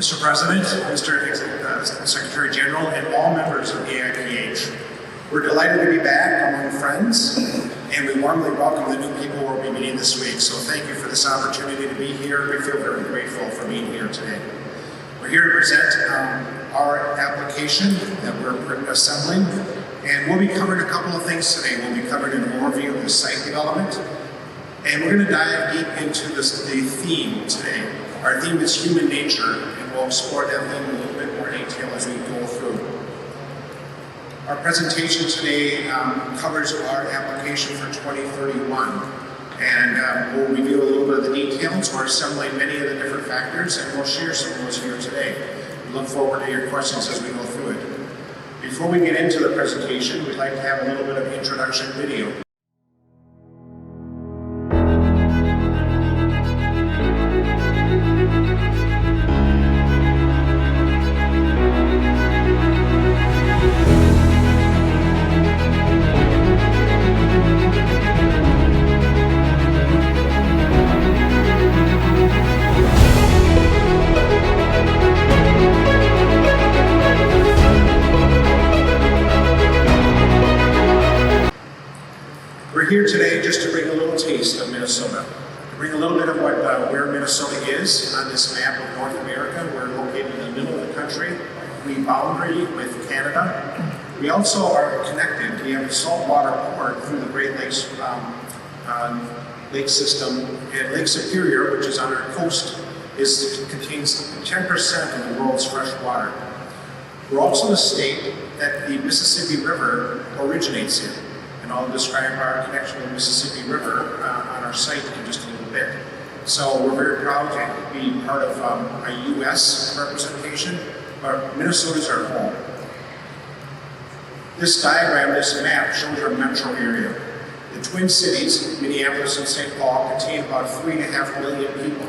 Mr. President, Mr. Secretary General, and all members of the AIPH. We're delighted to be back among friends, and we warmly welcome the new people we'll be meeting this week. So thank you for this opportunity to be here. We feel very grateful for being here today. We're here to present our application that we're assembling, and we'll be covering a couple of things today. We'll be covering an overview of the site development, and we're going to dive deep into the theme today. Our theme is human nature, and we'll explore that theme in a little bit more detail as we go through. Our presentation today covers our application for 2031, and we'll review a little bit of the details. We're assembling many of the different factors, and we'll share some of those here today. We look forward to your questions as we go through it. Before we get into the presentation, we'd like to have a little bit of introduction video. We're here today just to bring a little taste of Minnesota, to bring a little bit of where Minnesota is on this map of North America. We're located in the middle of the country. We boundary with Canada. We also are connected. We have a saltwater port through the Great Lakes lake system, and Lake Superior, which is on our coast, contains 10% of the world's fresh water. We're also a state that the Mississippi River originates in. And I'll describe our connection to the Mississippi River on our site in just a little bit. So we're very proud to be part of a U.S. representation, but Minnesota's our home. This diagram, this map, shows our metro area. The Twin Cities, Minneapolis and St. Paul, contain about 3.5 million people.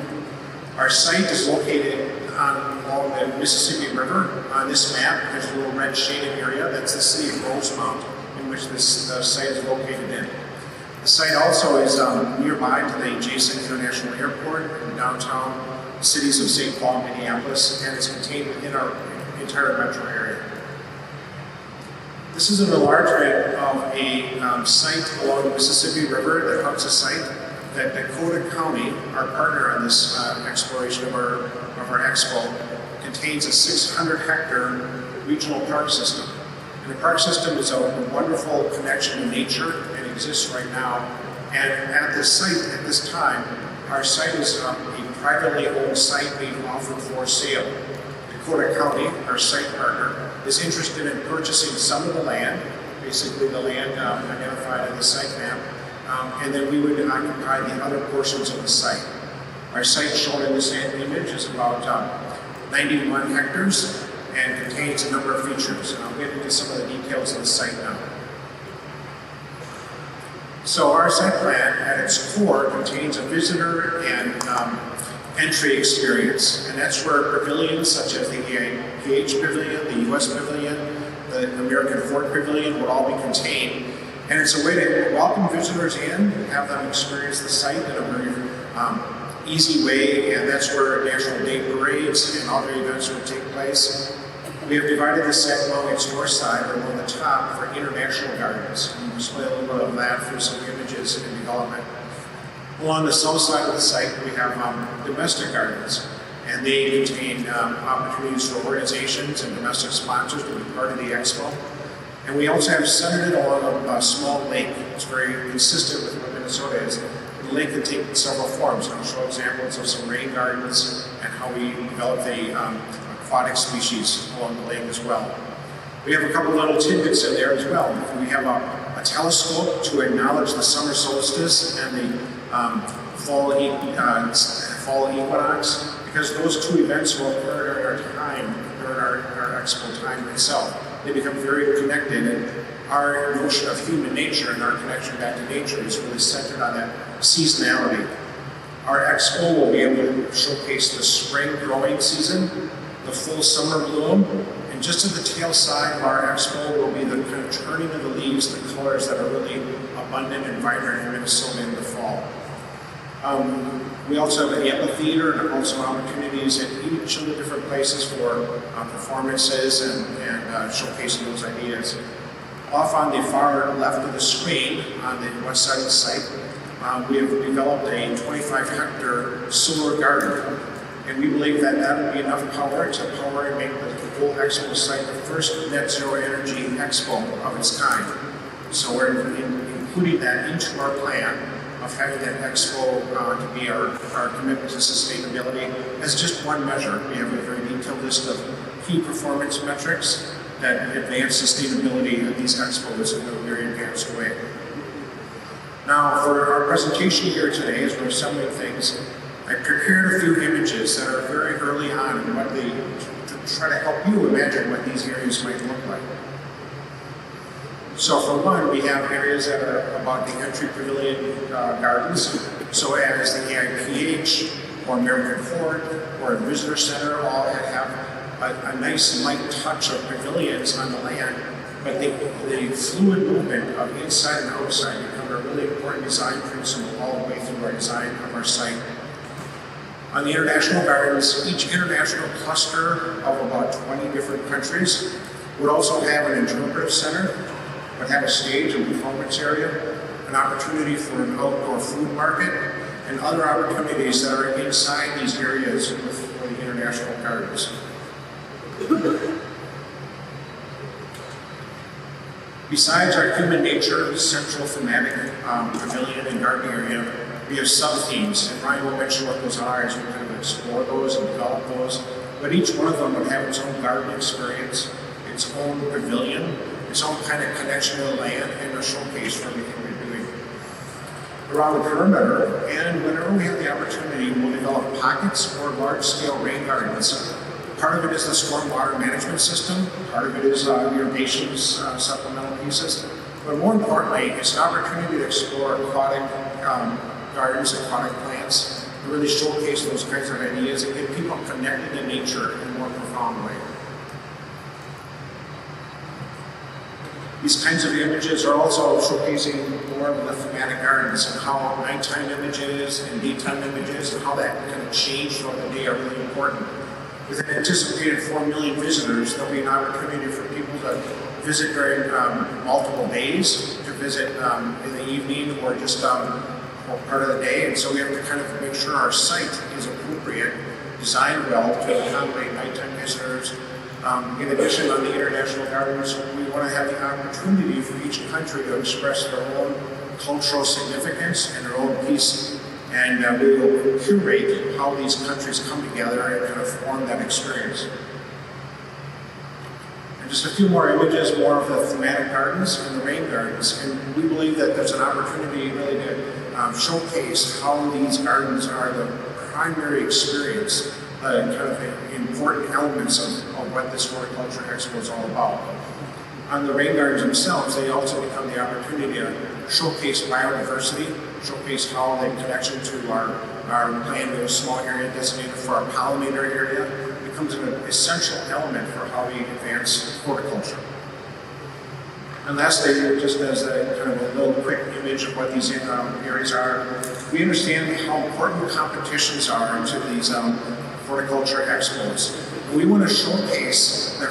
Our site is located along the Mississippi River. On this map, there's a little red shaded area. That's the city of Rosemount, in which this site is located in. The site also is nearby to the adjacent international airport in the downtown cities of St. Paul and Minneapolis, and is contained within our entire metro area. This is an enlargement of a site along the Mississippi River that hugs a site that Dakota County, our partner on this exploration of our expo, contains a 600-hectare regional park system. And the park system is a wonderful connection to nature and exists right now. And at this site, at this time, our site is a privately owned site being offered for sale. Dakota County, our site partner, is interested in purchasing some of the land, basically the land identified in the site map, and then we would occupy the other portions of the site. Our site shown in this image is about 91 hectares, and contains a number of features. And I'll get into some of the details of the site now. So our site plan, at its core, contains a visitor and entry experience, and that's where pavilions such as the AIPH Pavilion, the US Pavilion, the American Fort Pavilion would all be contained. And it's a way to welcome visitors in, have them experience the site in a very easy way, and that's where National Day parades and other events will take place. We have divided the site along its north side, or along the top, for international gardens. And we'll display a little bit of that through some images in development. Along the south side of the site, we have domestic gardens, and they contain opportunities for organizations and domestic sponsors to be part of the expo. And we also have centered it along a small lake. It's very consistent with what Minnesota is. The lake can take several forms. I'll show examples of some rain gardens and how we develop the aquatic species along the lake as well. We have a couple little tidbits in there as well. We have a telescope to acknowledge the summer solstice and the fall equinox, because those two events will occur during our expo time itself. They become very connected, and our notion of human nature and our connection back to nature is really centered on that seasonality. Our expo will be able to showcase the spring growing season, the full summer bloom, and just at the tail side of our expo will be the kind of turning of the leaves, the colors that are really abundant and vibrant in Minnesota in the fall. We also have an amphitheater and also opportunities at each of the different places for performances and showcasing those ideas. Off on the far left of the screen, on the west side of the site, we have developed a 25-hectare solar garden. And we believe that that will be enough power to power and make the whole expo site the first net zero energy expo of its kind. So we're including that into our plan of having that expo to be our commitment to sustainability as just one measure. We have a very detailed list of key performance metrics that advance sustainability at these expos in a very advanced way. Now, for our presentation here today, as we're assembling things, I prepared a few images that are very early on in what to try to help you imagine what these areas might look like. So for one, we have areas that are about the entry pavilion gardens. So as the AIPH or American Court or a visitor center all have a nice light touch of pavilions on the land, but the fluid movement of inside and outside become a really important design principle all the way through our design of our site. On the international gardens, each international cluster of about 20 different countries would also have an interpretive center, would have a stage and performance area, an opportunity for an outdoor food market, and other opportunities that are inside these areas for the international gardens. Besides our human nature central thematic pavilion and garden area, we have sub-themes, and Ryan will mention what those are as we kind of explore those and develop those. But each one of them would have its own garden experience, its own pavilion, its own kind of connection to the land, and a showcase for everything we're doing. Around the perimeter, and whenever we have the opportunity, we'll develop pockets or large-scale rain gardens. Part of it is the stormwater management system, part of it is irrigation supplemental pieces, but more importantly, it's an opportunity to explore aquatic gardens, aquatic plants, to really showcase those kinds of ideas and get people connected to nature in a more profound way. These kinds of images are also showcasing more of the thematic gardens and how nighttime images and daytime images and how that kind of change throughout the day are really important. With an anticipated 4 million visitors, there'll be an opportunity for people to visit during multiple days, to visit in the evening or just part of the day. And so we have to kind of make sure our site is appropriate, designed well to accommodate nighttime visitors. In addition, on the international gardens, we want to have the opportunity for each country to express their own cultural significance and their own piece. And we will curate how these countries come together and kind of form that experience. And just a few more images, more of the thematic gardens and the rain gardens. And we believe that there's an opportunity really to showcase how these gardens are the primary experience, kind of important elements of what this Horticulture Expo is all about. On the rain gardens themselves, they also become the opportunity to showcase biodiversity, showcase how the connection to our plan, we have a small area designated for our pollinator area, becomes an essential element for how we advance horticulture. And lastly, just as a kind of a little quick image of what these areas are, we understand how important competitions are to these horticulture expos. We want to showcase the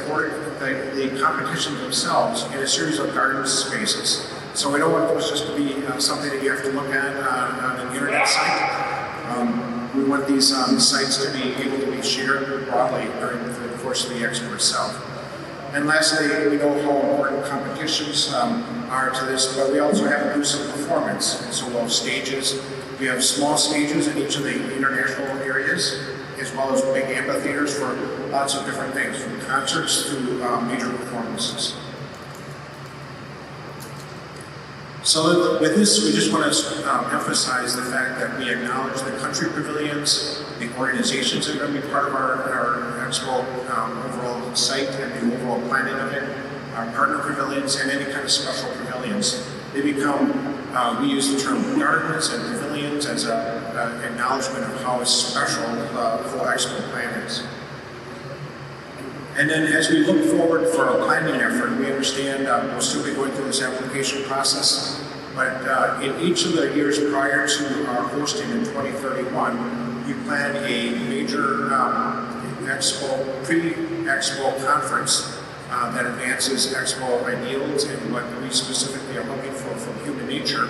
competitions themselves in a series of garden spaces. So we don't want those just to be something that you have to look at on an internet site. We want these sites to be able to be shared broadly during the course of the expo itself. And lastly, we know how important competitions are to this, but we also have to do some performance. And so we'll have stages. We have small stages in each of the international areas, as well as big amphitheaters for lots of different things, from concerts to major performances. So with this, we just want to emphasize the fact that we acknowledge the country pavilions, the organizations that are going to be part of our expo overall site and the overall planning of it, our partner pavilions, and any kind of special pavilions. They become, we use the term gardens and pavilions as an acknowledgement of how special the whole expo plan is. And then as we look forward for our planning effort, we understand we'll still be going through this application process. But in each of the years prior to our hosting in 2031, we plan a major pre-Expo conference that advances Expo ideals and what we specifically are looking for from human nature.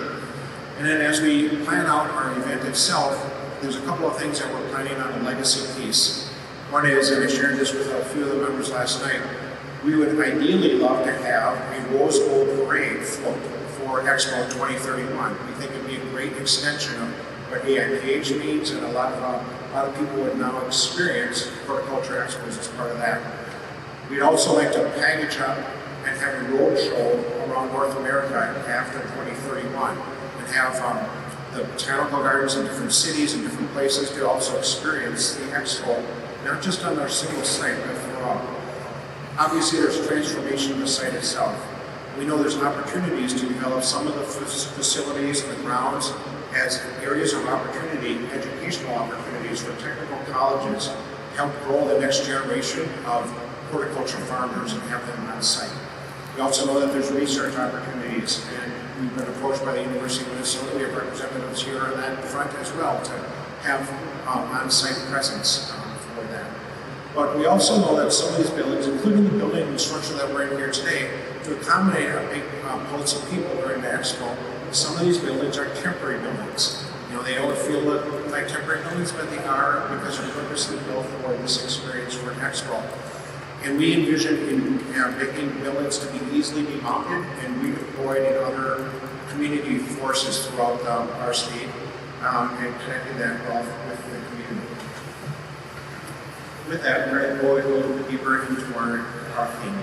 And then as we plan out our event itself, there's a couple of things that we're planning on a legacy piece. One is, and I shared this with a few of the members last night, we would ideally love to have a Rose Bowl parade float for Expo 2031. We think it'd be a great extension of what AIPH means, and a lot of people would now experience horticulture expos as part of that. We'd also like to package up and have a road show around North America after 2031, and have the botanical gardens in different cities and different places to also experience the expo, not just on our single site, but throughout. Obviously, there's transformation of the site itself. We know there's opportunities to develop some of the facilities and the grounds as areas of opportunity, educational opportunities for technical colleges, help grow the next generation of horticulture farmers and have them on site. We also know that there's research opportunities, and we've been approached by the University of Minnesota. We have representatives here on that front as well to have on-site presence for that. But we also know that some of these buildings, including the building and structure that we're in here today, to accommodate a big pulse of people during the expo, some of these buildings are temporary buildings. You know, they don't feel like temporary buildings, but they are because they're purposely built for this experience for an expo. And we envision making buildings to be easily demounted and redeployed in other community forces throughout our state, and connecting that all with the community. With that, we're going to go a little bit deeper into our theme.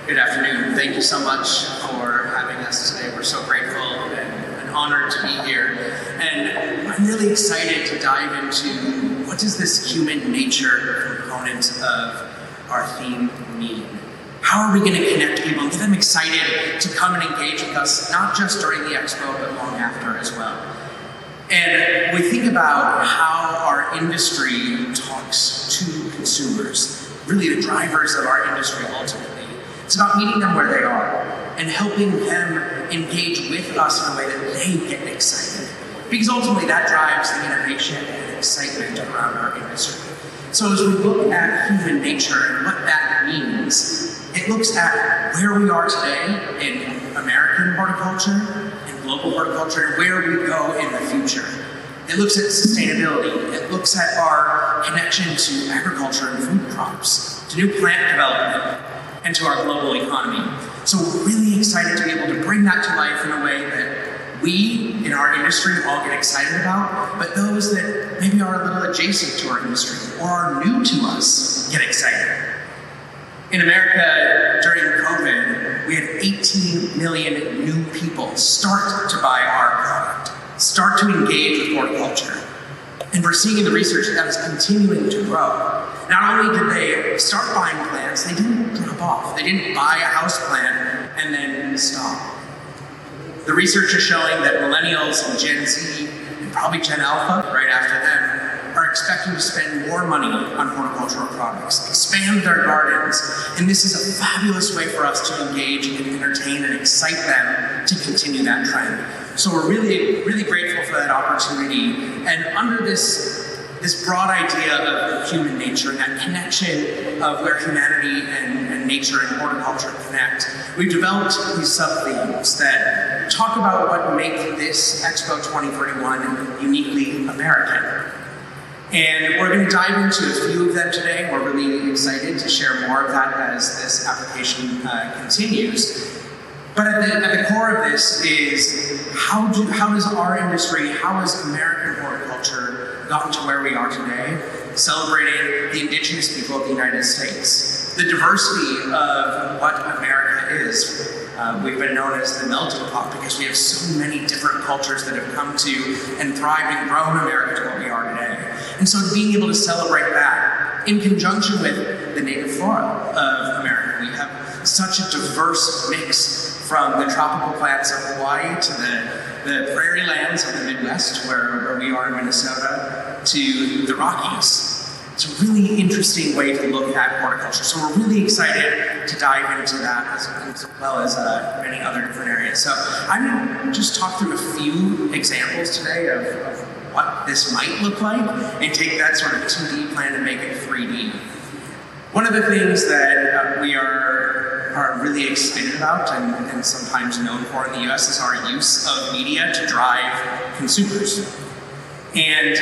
Good afternoon. Thank you so much for having us today. We're so grateful and honored to be here. And I'm really excited to dive into what does this human nature component of our theme mean? How are we going to connect people and get them excited to come and engage with us, not just during the expo, but long after as well? And we think about how our industry talks to consumers, really the drivers of our industry ultimately. It's about meeting them where they are and helping them engage with us in a way that they get excited. Because ultimately that drives the innovation and excitement around our industry. So as we look at human nature and what that means, it looks at where we are today in American horticulture, in global horticulture, and where we go in the future. It looks at sustainability. It looks at our connection to agriculture and food crops, to new plant development, and to our global economy. So we're really excited to be able to bring that to life in a way that we in our industry all get excited about, but those that maybe are a little adjacent to our industry or are new to us get excited. In America, during COVID, we had 18 million new people start to buy our product, start to engage with horticulture. And we're seeing in the research that is continuing to grow. Not only did they start buying plants, they didn't drop off. They didn't buy a house plant and then stop. The research is showing that millennials and Gen Z, and probably Gen Alpha right after them, are expecting to spend more money on horticultural products, expand their gardens, and this is a fabulous way for us to engage and entertain and excite them to continue that trend. So we're really, really grateful for that opportunity. And under this broad idea of human nature and that connection of where humanity and nature and horticulture connect, we've developed these sub-themes that talk about what make this Expo 2031 uniquely American. And we're going to dive into a few of them today. We're really excited to share more of that as this application continues. But at the core of this is how does our industry, how has American horticulture gotten to where we are today, celebrating the indigenous people of the United States, the diversity of what America is. We've been known as the melting pot because we have so many different cultures that have come to and thrived and grown America to what we are today. And so being able to celebrate that in conjunction with the native flora of America. We have such a diverse mix from the tropical plants of Hawaii to the prairie lands of the Midwest, where we are in Minnesota, to the Rockies. It's a really interesting way to look at horticulture. So we're really excited to dive into that as well as many other different areas. So I'm going to just talk through a few examples today of what this might look like and take that sort of 2D plan and make it 3D. One of the things that we are really excited about and sometimes known for in the US is our use of media to drive consumers. And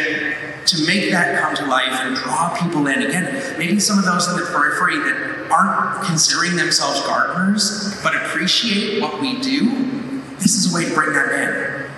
to make that come to life and draw people in, again, maybe some of those in the periphery that aren't considering themselves gardeners, but appreciate what we do, this is a way to bring them in.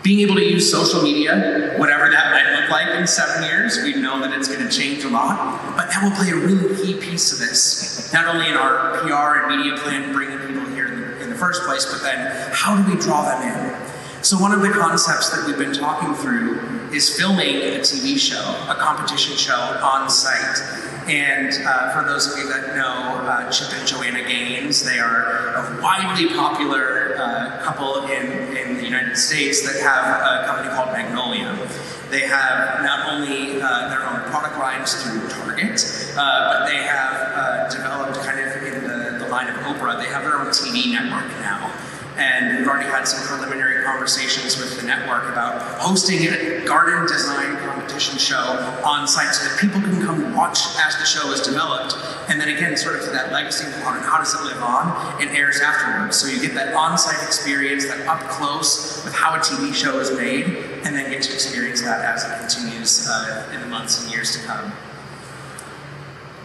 Being able to use social media, whatever that might look like in 7 years, we know that it's going to change a lot, but that will play a really key piece of this. Not only in our PR and media plan, bringing people here in the first place, but then how do we draw them in? So one of the concepts that we've been talking through is filming a TV show, a competition show on site. And for those of you that know Chip and Joanna Gaines, they are a widely popular couple in the United States that have a company called Magnolia. They have not only their own product lines through Target, but they have developed kind of in the line of Oprah, they have their own TV network now. And we've already had some preliminary conversations with the network about hosting a garden design competition show on site so that people can come watch as the show is developed. And then again, sort of to that legacy component, how does it live on? It airs afterwards. So you get that on-site experience, that up close with how a TV show is made, and then get to experience that as it continues in the months and years to come.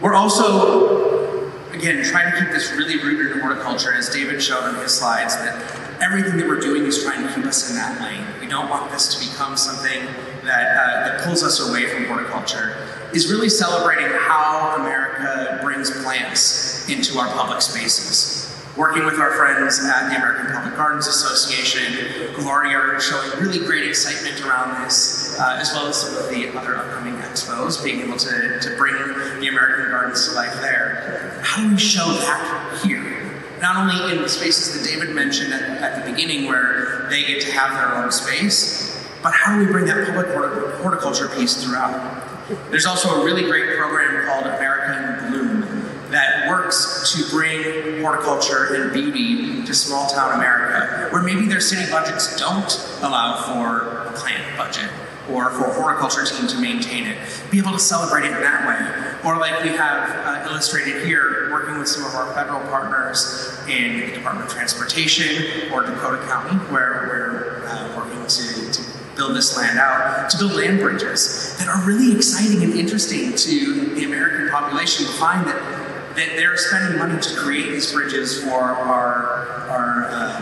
We're also, again, trying to keep this really rooted in horticulture, as David showed on his slides, that everything that we're doing is trying to keep us in that lane. We don't want this to become something that pulls us away from horticulture. Is really celebrating how America brings plants into our public spaces. Working with our friends at the American Public Gardens Association, who already are showing really great excitement around this, as well as some of the other upcoming expos, being able to bring the American gardens to life there. How do we show that here? Not only in the spaces that David mentioned at the beginning where they get to have their own space, but how do we bring that public horticulture piece throughout? There's also a really great program called America in Bloom that works to bring horticulture and beauty to small town America, where maybe their city budgets don't allow for a plant budget or for a horticulture team to maintain it, be able to celebrate it in that way. Or like we have illustrated here, working with some of our federal partners in the Department of Transportation or Dakota County, where we're working to build this land out, to build land bridges that are really exciting and interesting to the American population to find that they're spending money to create these bridges for our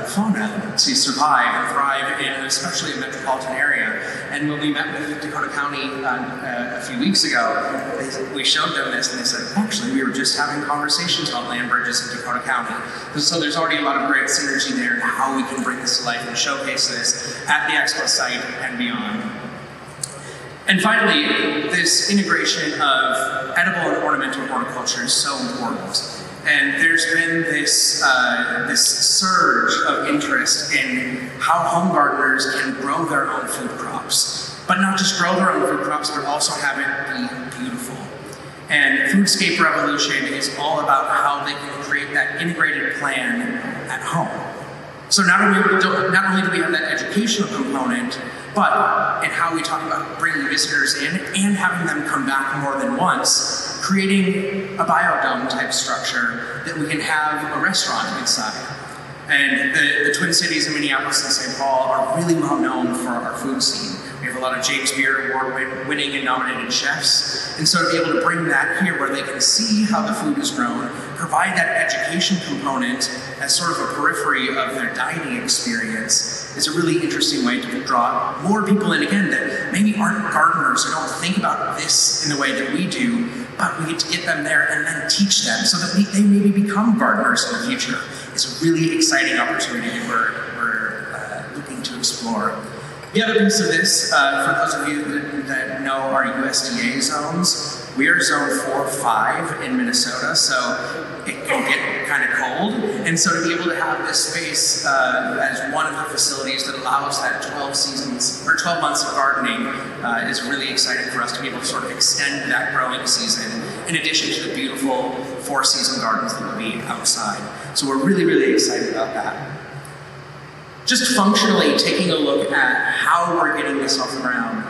fauna to survive and thrive in especially a metropolitan area. And when we met with Dakota County a few weeks ago, we showed them this and they said, actually, we were just having conversations about land bridges in Dakota County. So there's already a lot of great synergy there in how we can bring this to life and showcase this at the expo site and beyond. And finally, this integration of edible and ornamental horticulture is so important. And there's been this surge of interest in how home gardeners can grow their own food crops. But not just grow their own food crops, but also have it be beautiful. And Foodscape Revolution is all about how they can create that integrated plan at home. So not only do we have that educational component, but in how we talk about bringing visitors in and having them come back more than once, creating a biodome type structure that we can have a restaurant inside. And the Twin Cities in Minneapolis and St. Paul are really well known for our food scene. We have a lot of James Beard Award winning and nominated chefs. And so to be able to bring that here where they can see how the food is grown, provide that education component as sort of a periphery of their dining experience is a really interesting way to draw more people in, again, that maybe aren't gardeners or don't think about this in the way that we do, but we get to get them there and then teach them so that they maybe become gardeners in the future. It's a really exciting opportunity that we're looking to explore. The other piece of this, for those of you that know our USDA zones, We are zone 4-5 in Minnesota, so it can get kind of cold. And so to be able to have this space as one of the facilities that allows that 12 months of gardening is really exciting for us to be able to sort of extend that growing season in addition to the beautiful 4-season gardens that will be outside. So we're really, really excited about that. Just functionally taking a look at how we're getting this off the ground.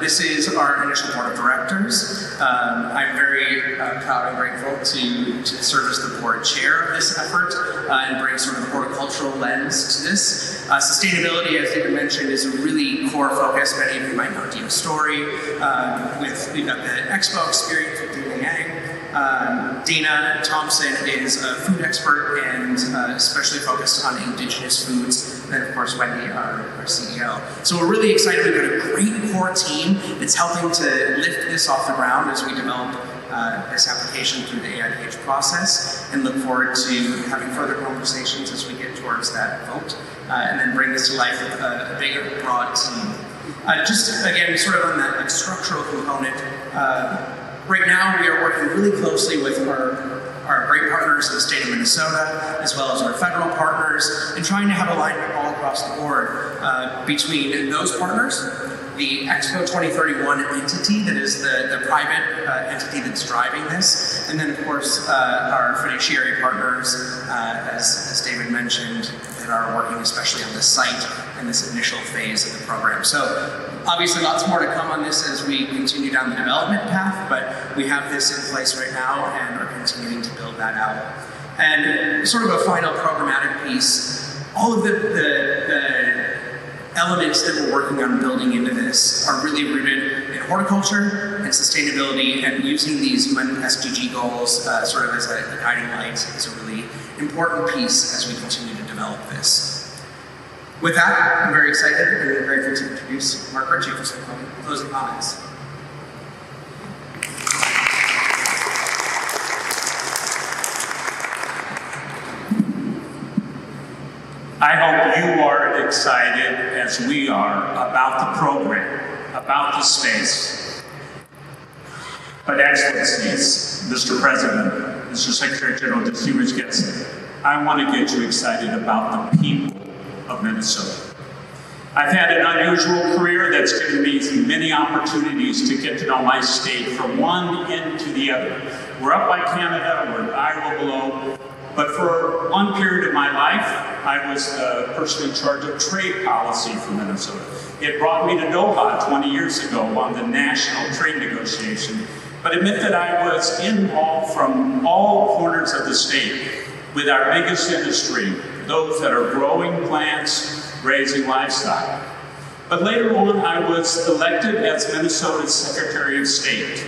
This is our initial board of directors. I'm very proud and grateful to serve as the board chair of this effort and bring sort of a horticultural lens to this. Sustainability, as David mentioned, is a really core focus. Many of you might know Dina's story. We've got the Expo experience with Dina Yang. Dina Thompson is a food expert and especially focused on indigenous foods. And then, of course, Wendy, our CEO. So we're really excited. We've got a great core team that's helping to lift this off the ground as we develop this application through the AIPH process, and look forward to having further conversations as we get towards that vote, and then bring this to life with a bigger, broad team. Just again, sort of on that structural component, right now we are working really closely with our great partners in the state of Minnesota, as well as our federal partners, and trying to have alignment all across the board between those partners, the Expo 2031 entity that is the private entity that's driving this, and then of course our fiduciary partners, as David mentioned, that are working especially on this site and this initial phase of the program. So obviously lots more to come on this as we continue down the development path, but we have this in place right now and are continuing to build that out. And sort of a final programmatic piece, all of the elements that we're working on building into this are really rooted in horticulture and sustainability, and using these SDG goals sort of as a guiding light is a really important piece as we continue to develop this. With that, I'm very excited and grateful to introduce Mark Ritchie for some closing comments. I hope you are excited, as we are, about the program, about the space. But Excellencies, Mr. President, Mr. Secretary General, distinguished guests, I want to get you excited about the people of Minnesota. I've had an unusual career that's given me many opportunities to get to know my state from one end to the other. We're up by Canada, we're Iowa below, but for one period of my life, I was the person in charge of trade policy for Minnesota. It brought me to Doha 20 years ago on the national trade negotiation, but it meant that I was involved from all corners of the state with our biggest industry, those that are growing plants, raising livestock. But later on, I was elected as Minnesota's Secretary of State.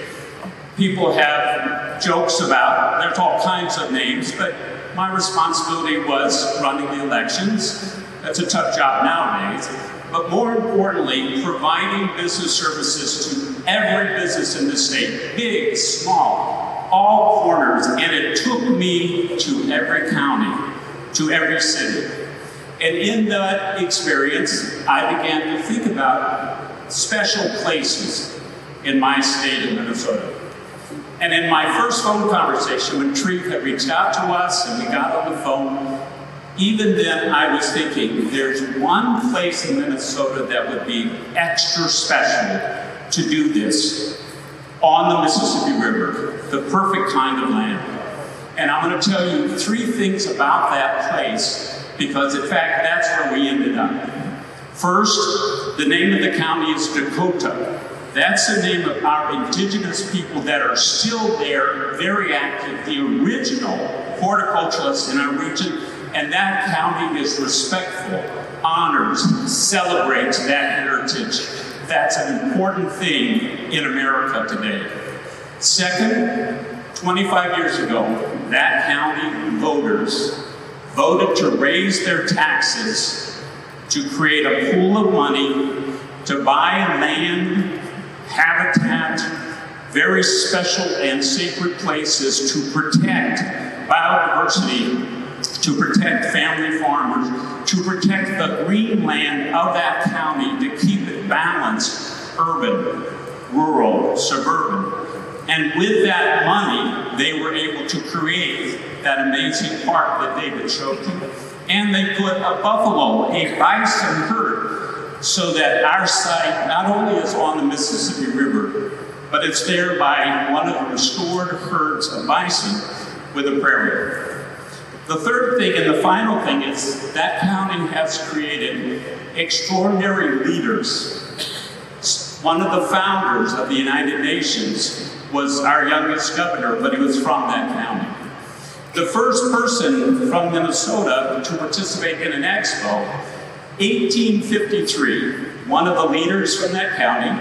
People have jokes about, there's all kinds of names, but my responsibility was running the elections. That's a tough job nowadays. But more importantly, providing business services to every business in the state, big, small, all corners. And it took me to every county, to every city. And in that experience, I began to think about special places in my state of Minnesota. And in my first phone conversation, when Tree had reached out to us and we got on the phone, even then I was thinking, there's one place in Minnesota that would be extra special to do this on the Mississippi River, the perfect kind of land. And I'm going to tell you 3 things about that place, because in fact, that's where we ended up. First, the name of the county is Dakota. That's the name of our indigenous people that are still there, very active, the original horticulturalists in our region, and that county is respectful, honors, celebrates that heritage. That's an important thing in America today. Second, 25 years ago, that county voters voted to raise their taxes to create a pool of money to buy land, habitat, very special and sacred places to protect biodiversity, to protect family farmers, to protect the green land of that county, to keep it balanced, urban, rural, suburban. And with that money, they were able to create that amazing park that David showed you. And they put a buffalo, a bison herd, so that our site not only is on the Mississippi River, but it's there by one of the restored herds of bison with a prairie. The third thing and the final thing is that county has created extraordinary leaders. One of the founders of the United Nations was our youngest governor, but he was from that county. The first person from Minnesota to participate in an expo, 1853, one of the leaders from that county,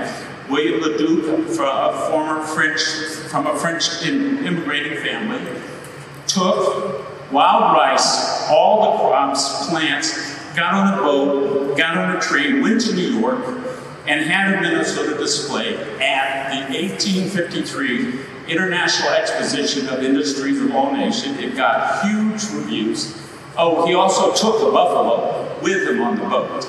William Leduc, from a French immigrating family, took wild rice, all the crops, plants, got on a boat, got on a train, went to New York, and had a Minnesota display at the 1853 International Exposition of Industries of All Nations. It got huge reviews. Oh, he also took a buffalo with him on the boat.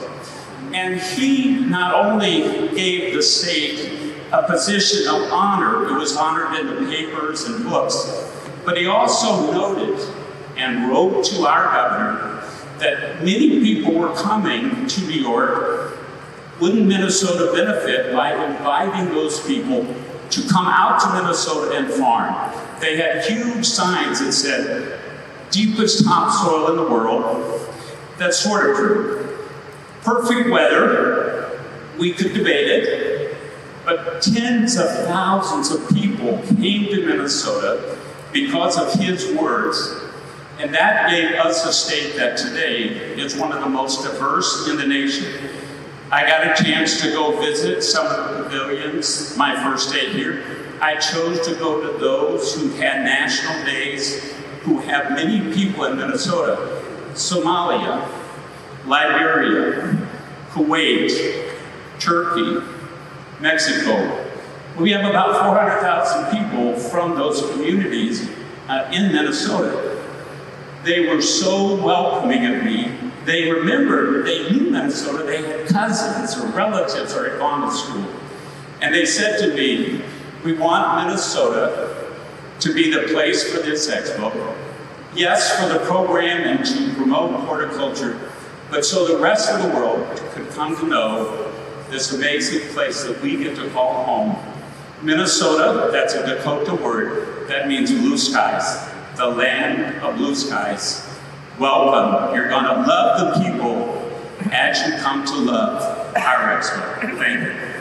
And he not only gave the state a position of honor, it was honored in the papers and books, but he also noted and wrote to our governor that many people were coming to New York. Wouldn't Minnesota benefit by inviting those people to come out to Minnesota and farm? They had huge signs that said, deepest topsoil in the world. That's sort of true. Perfect weather, we could debate it, but tens of thousands of people came to Minnesota because of his words. And that gave us a state that today is one of the most diverse in the nation. I got a chance to go visit some of the pavilions my first day here. I chose to go to those who had national days, who have many people in Minnesota. Somalia, Liberia, Kuwait, Turkey, Mexico. We have about 400,000 people from those communities in Minnesota. They were so welcoming of me. They remembered, they knew Minnesota, they had cousins or relatives or had gone to school. And they said to me, we want Minnesota to be the place for this expo. Yes, for the program and to promote horticulture, but so the rest of the world could come to know this amazing place that we get to call home. Minnesota, that's a Dakota word, that means blue skies, the land of blue skies. Welcome. You're going to love the people as you come to love our expo. Thank you.